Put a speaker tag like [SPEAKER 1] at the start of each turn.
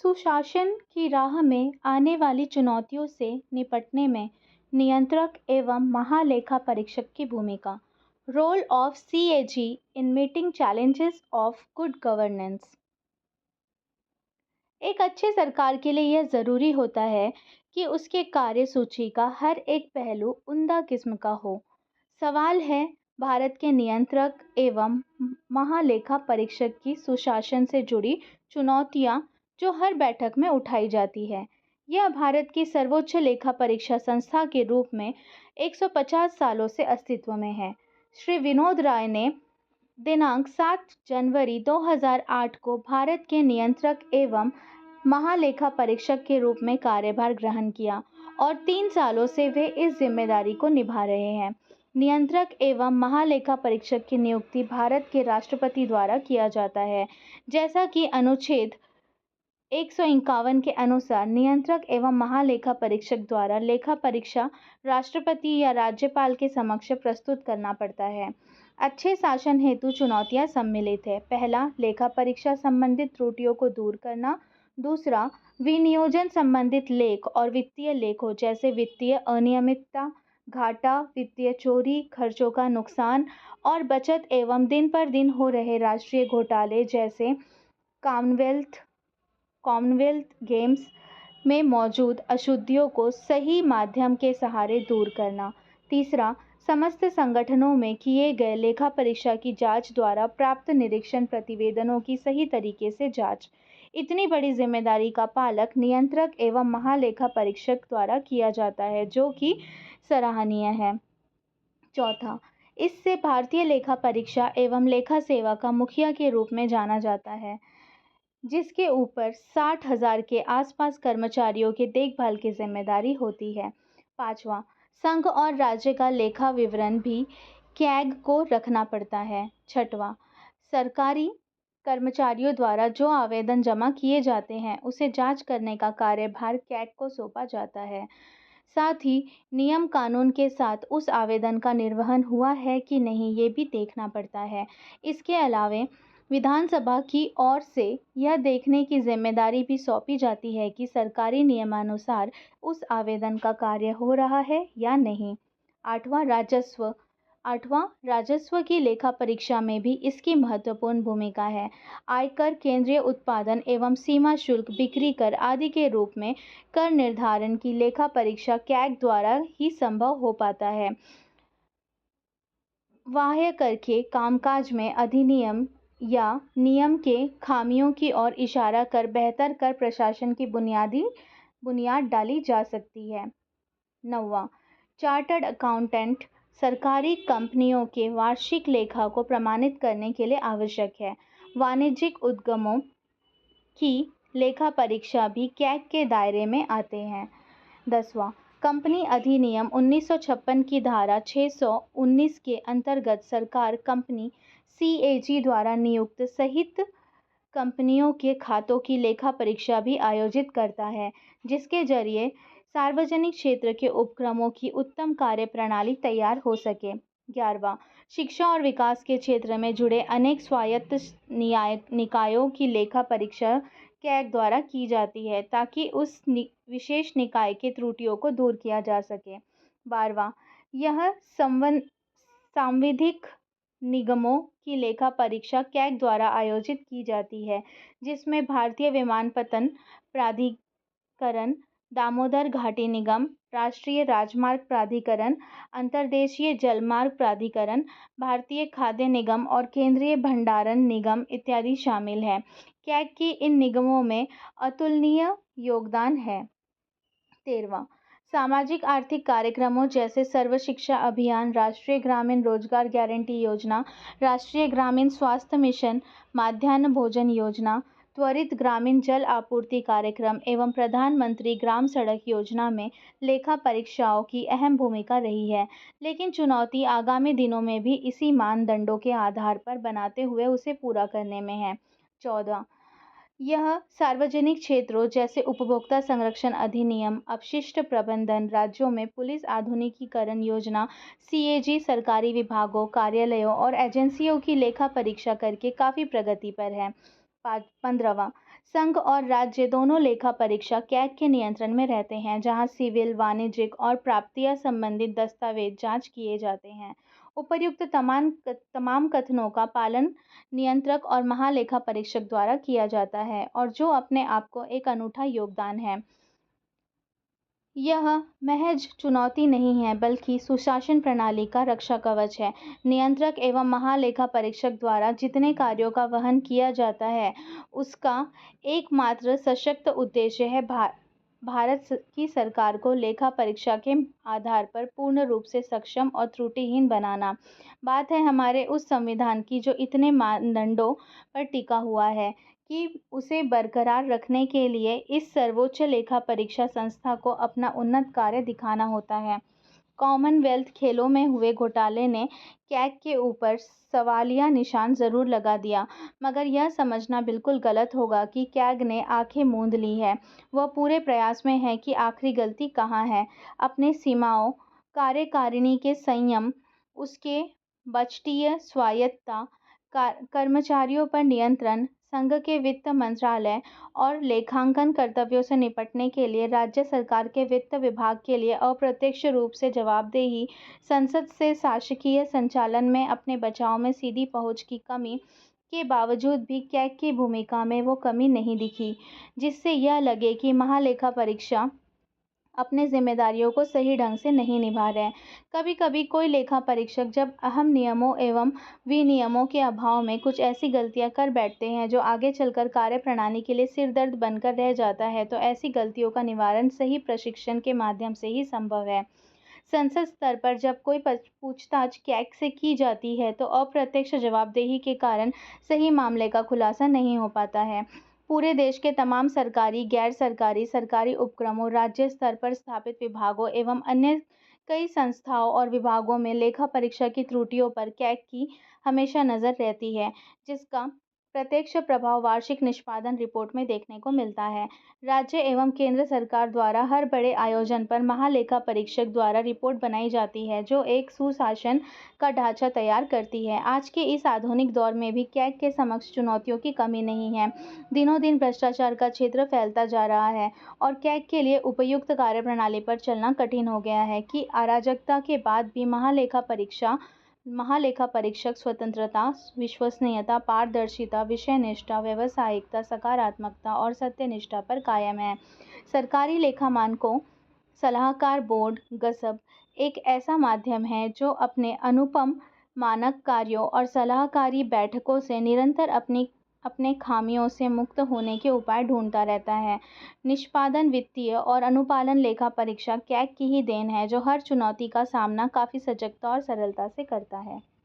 [SPEAKER 1] सुशासन की राह में आने वाली चुनौतियों से निपटने में नियंत्रक एवं महालेखा परीक्षक की भूमिका। Role of CAG in meeting challenges of good governance. एक अच्छी सरकार के लिए यह ज़रूरी होता है कि उसके कार्यसूची का हर एक पहलू उम्दा किस्म का हो। सवाल है भारत के नियंत्रक एवं महालेखा परीक्षक की सुशासन से जुड़ी चुनौतियां जो हर बैठक में उठाई जाती है। यह भारत की सर्वोच्च लेखा परीक्षा संस्था के रूप में 150 सालों से अस्तित्व में है। श्री विनोद राय ने दिनांक 7 जनवरी 2008 को भारत के नियंत्रक एवं महालेखा परीक्षक के रूप में कार्यभार ग्रहण किया और 3 सालों से वे इस जिम्मेदारी को निभा रहे हैं। नियंत्रक एवं महालेखा परीक्षक की नियुक्ति भारत के राष्ट्रपति द्वारा किया जाता है। जैसा कि अनुच्छेद 151 के अनुसार नियंत्रक एवं महालेखा परीक्षक द्वारा लेखा परीक्षा राष्ट्रपति या राज्यपाल के समक्ष प्रस्तुत करना पड़ता है। अच्छे शासन हेतु चुनौतियां सम्मिलित है। पहला, लेखा परीक्षा संबंधित त्रुटियों को दूर करना। दूसरा, विनियोजन संबंधित लेख और वित्तीय लेखों जैसे वित्तीय अनियमितता, घाटा, वित्तीय चोरी, खर्चों का नुकसान और बचत एवं दिन पर दिन हो रहे राष्ट्रीय घोटाले जैसे कॉमनवेल्थ गेम्स में मौजूद अशुद्धियों को सही माध्यम के सहारे दूर करना। तीसरा, समस्त संगठनों में किए गए लेखा परीक्षा की जांच द्वारा प्राप्त निरीक्षण प्रतिवेदनों की सही तरीके से जांच। इतनी बड़ी जिम्मेदारी का पालक नियंत्रक एवं महालेखा परीक्षक द्वारा किया जाता है, जो कि सराहनीय है। चौथा, इससे भारतीय लेखा परीक्षा एवं लेखा सेवा का मुखिया के रूप में जाना जाता है, जिसके ऊपर 60,000 के आसपास कर्मचारियों की देखभाल की जिम्मेदारी होती है। पांचवा, संघ और राज्य का लेखा विवरण भी कैग को रखना पड़ता है। छठवां, सरकारी कर्मचारियों द्वारा जो आवेदन जमा किए जाते हैं उसे जांच करने का कार्यभार कैग को सौंपा जाता है। साथ ही नियम कानून के साथ उस आवेदन का निर्वहन हुआ है कि नहीं, ये भी देखना पड़ता है। इसके अलावे विधानसभा की ओर से यह देखने की जिम्मेदारी भी सौंपी जाती है कि सरकारी नियमानुसार उस आवेदन का कार्य हो रहा है या नहीं। आठवां, राजस्व की लेखा परीक्षा में भी इसकी महत्वपूर्ण भूमिका है। आयकर, केंद्रीय उत्पादन एवं सीमा शुल्क, बिक्री कर आदि के रूप में कर निर्धारण की लेखा परीक्षा कैग द्वारा ही संभव हो पाता है। बाह्य कर के कामकाज में अधिनियम या नियम के खामियों की ओर इशारा कर बेहतर कर प्रशासन की बुनियाद डाली जा सकती है। 9वां, चार्टर्ड अकाउंटेंट सरकारी कंपनियों के वार्षिक लेखा को प्रमाणित करने के लिए आवश्यक है। वाणिज्यिक उद्यमों की लेखा परीक्षा भी कैग के दायरे में आते हैं। 10वां, कंपनी अधिनियम 1956 की धारा 619 के अंतर्गत सरकार कंपनी सीएजी द्वारा नियुक्त सहित कंपनियों के खातों की लेखा परीक्षा भी आयोजित करता है, जिसके जरिए सार्वजनिक क्षेत्र के उपक्रमों की उत्तम कार्यप्रणाली तैयार हो सके। 11वां, शिक्षा और विकास के क्षेत्र में जुड़े अनेक स्वायत्त निकायों की लेखा परीक्षा कैग द्वारा की जाती है ताकि उस विशेष निकाय के त्रुटियों को दूर किया जा सके। 12वां, यह सांविधिक निगमों की लेखा परीक्षा कैग द्वारा आयोजित की जाती है, जिसमें भारतीय विमानपत्तन प्राधिकरण, दामोदर घाटी निगम, राष्ट्रीय राजमार्ग प्राधिकरण, अंतर्देशीय जलमार्ग प्राधिकरण, भारतीय खाद्य निगम और केंद्रीय भंडारण निगम इत्यादि शामिल हैं। कैग की इन निगमों में अतुलनीय योगदान है। 13वां, सामाजिक आर्थिक कार्यक्रमों जैसे सर्व शिक्षा अभियान, राष्ट्रीय ग्रामीण रोजगार गारंटी योजना, राष्ट्रीय ग्रामीण स्वास्थ्य मिशन, माध्याह्न भोजन योजना, त्वरित ग्रामीण जल आपूर्ति कार्यक्रम एवं प्रधानमंत्री ग्राम सड़क योजना में लेखा परीक्षाओं की अहम भूमिका रही है। लेकिन चुनौती आगामी दिनों में भी इसी मानदंडों के आधार पर बनाते हुए उसे पूरा करने में है। 14, यह सार्वजनिक क्षेत्रों जैसे उपभोक्ता संरक्षण अधिनियम, अपशिष्ट प्रबंधन, राज्यों में पुलिस आधुनिकीकरण योजना, सीएजी सरकारी विभागों, कार्यालयों और एजेंसियों की लेखा परीक्षा करके काफ़ी प्रगति पर है। 15वां, संघ और राज्य दोनों लेखा परीक्षा कैग के नियंत्रण में रहते हैं, जहां सिविल, वाणिज्यिक और प्राप्तियां संबंधित दस्तावेज जांच किए जाते हैं। उपर्युक्त तमाम कथनों का पालन नियंत्रक और महालेखा परीक्षक द्वारा किया जाता है, और जो अपने आप को एक अनूठा योगदान है। यह महज चुनौती नहीं है, बल्कि सुशासन प्रणाली का रक्षा कवच है। नियंत्रक एवं महालेखा परीक्षक द्वारा जितने कार्यों का वहन किया जाता है, उसका एकमात्र सशक्त उद्देश्य है भारत की सरकार को लेखा परीक्षा के आधार पर पूर्ण रूप से सक्षम और त्रुटिहीन बनाना। बात है हमारे उस संविधान की जो इतने मानदंडों पर टिका हुआ है कि उसे बरकरार रखने के लिए इस सर्वोच्च लेखा परीक्षा संस्था को अपना उन्नत कार्य दिखाना होता है। कॉमनवेल्थ खेलों में हुए घोटाले ने कैग के ऊपर सवालिया निशान जरूर लगा दिया, मगर यह समझना बिल्कुल गलत होगा कि कैग ने आंखें मूंद ली है। वह पूरे प्रयास में है कि आखिरी गलती कहाँ है। अपने सीमाओं, कार्यकारिणी के संयम, उसके बजटीय स्वायत्तता, कर्मचारियों पर नियंत्रण, संघ के वित्त मंत्रालय और लेखांकन कर्तव्यों से निपटने के लिए राज्य सरकार के वित्त विभाग के लिए अप्रत्यक्ष रूप से जवाबदेही, संसद से शासकीय संचालन में अपने बचाव में सीधी पहुंच की कमी के बावजूद भी कैग की भूमिका में वो कमी नहीं दिखी, जिससे यह लगे कि महालेखा परीक्षा अपने जिम्मेदारियों को सही ढंग से नहीं निभा रहे हैं। कभी कभी कोई लेखा परीक्षक जब अहम नियमों एवं विनियमों के अभाव में कुछ ऐसी गलतियां कर बैठते हैं जो आगे चलकर कार्यप्रणाली के लिए सिरदर्द बनकर रह जाता है, तो ऐसी गलतियों का निवारण सही प्रशिक्षण के माध्यम से ही संभव है। संसद स्तर पर जब कोई पूछताछ कैग से की जाती है, तो अप्रत्यक्ष जवाबदेही के कारण सही मामले का खुलासा नहीं हो पाता है। पूरे देश के तमाम सरकारी, गैर सरकारी, सरकारी उपक्रमों, राज्य स्तर पर स्थापित विभागों एवं अन्य कई संस्थाओं और विभागों में लेखा परीक्षा की त्रुटियों पर कैग की हमेशा नज़र रहती है, जिसका प्रत्यक्ष प्रभाव वार्षिक निष्पादन रिपोर्ट में देखने को मिलता है। राज्य एवं केंद्र सरकार द्वारा हर बड़े आयोजन पर महालेखा परीक्षक द्वारा रिपोर्ट बनाई जाती है, जो एक सुशासन का ढांचा तैयार करती है। आज के इस आधुनिक दौर में भी कैग के समक्ष चुनौतियों की कमी नहीं है। दिनों दिन भ्रष्टाचार का क्षेत्र फैलता जा रहा है और कैग के लिए उपयुक्त कार्यप्रणाली पर चलना कठिन हो गया है कि अराजकता के बाद भी महालेखा परीक्षक स्वतंत्रता, विश्वसनीयता, पारदर्शिता, विषय निष्ठा, व्यावसायिकता, सकारात्मकता और सत्यनिष्ठा पर कायम है। सरकारी लेखा मानकों सलाहकार बोर्ड गसब एक ऐसा माध्यम है जो अपने अनुपम मानक कार्यों और सलाहकारी बैठकों से निरंतर अपने खामियों से मुक्त होने के उपाय ढूंढता रहता है। निष्पादन, वित्तीय और अनुपालन लेखा परीक्षा कैग की ही देन है, जो हर चुनौती का सामना काफ़ी सजगता और सरलता से करता है।